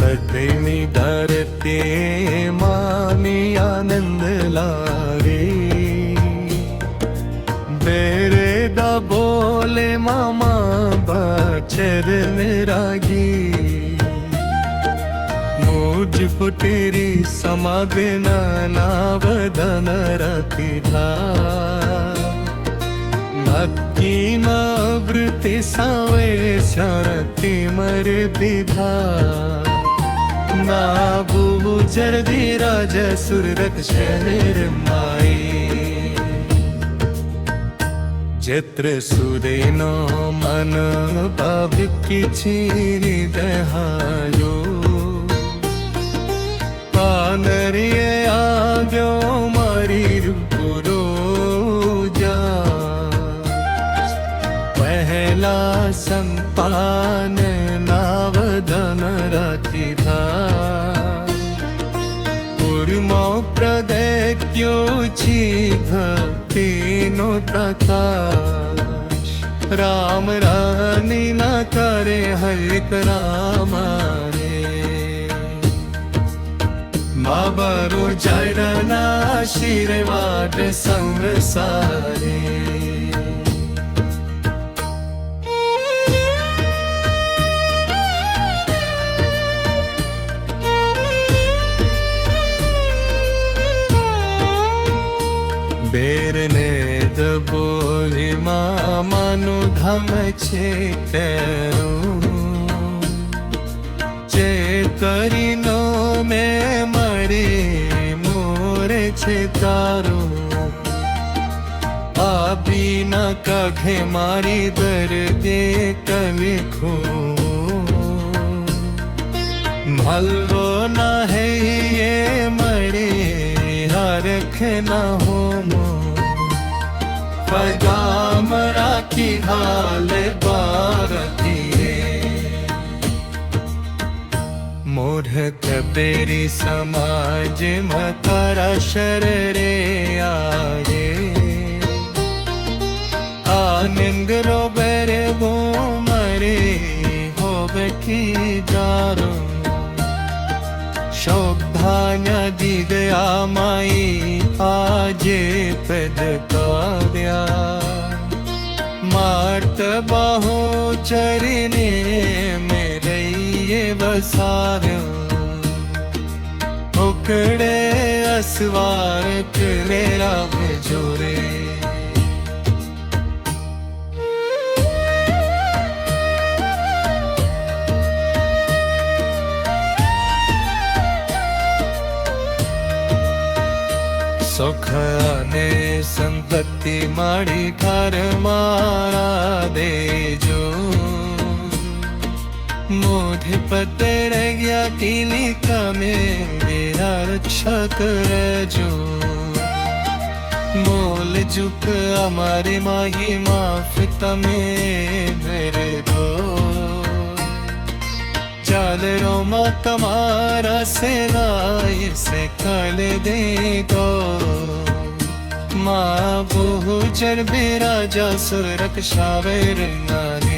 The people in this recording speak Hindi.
तटनी धरती मानी आनंद लागे बेरे दा बोले मामा बचर रागी मुझ पुटेरी समागना नावदन रखिधा नक्की नवृत्ति सावे शरति मर विधा नाबू जर्दी राज सुरत शहर माई चित्र सुदेनो मन भाविकी छीनी दहायो पानरिये आग्यो मारी रूपुरो जा पहला संपान नावदन रखिधा उर्मो प्रदैत्यो छी भक्ति नो प्रकाश राम रानी न करे हरिक राम बाबरो जरना आशीर्वाद संसारे बेरने बोली मानु धम छे तेरू चेतरी नो में मरे मोरे छे तारो अभी न कघे मारी दर्दे कलिखो भलो न है ये मरे हरख न हो पैगाम राखी हाल बारतीए मोर कबेरी समाज मतारा शररे आए आनंद रो बेरे वो मरे हो बेकी जारो शोभान्या दी गया माई आजे पद काव्या मार्त बाहो चरने मेरे ये बसारो उकड़े असवार मेरा जोरे सुख ने संपत्ति माड़ी घर मारा देजो मोढ़े पते रह गया टीली का मेरा रक्षा करजो मोल जुक हमारे माही माफ तमें मेरे दो चाल रोमा तमारा सेनाई से कल देगो माँ बहु जर बेराजा सुर रक्षा वे नारी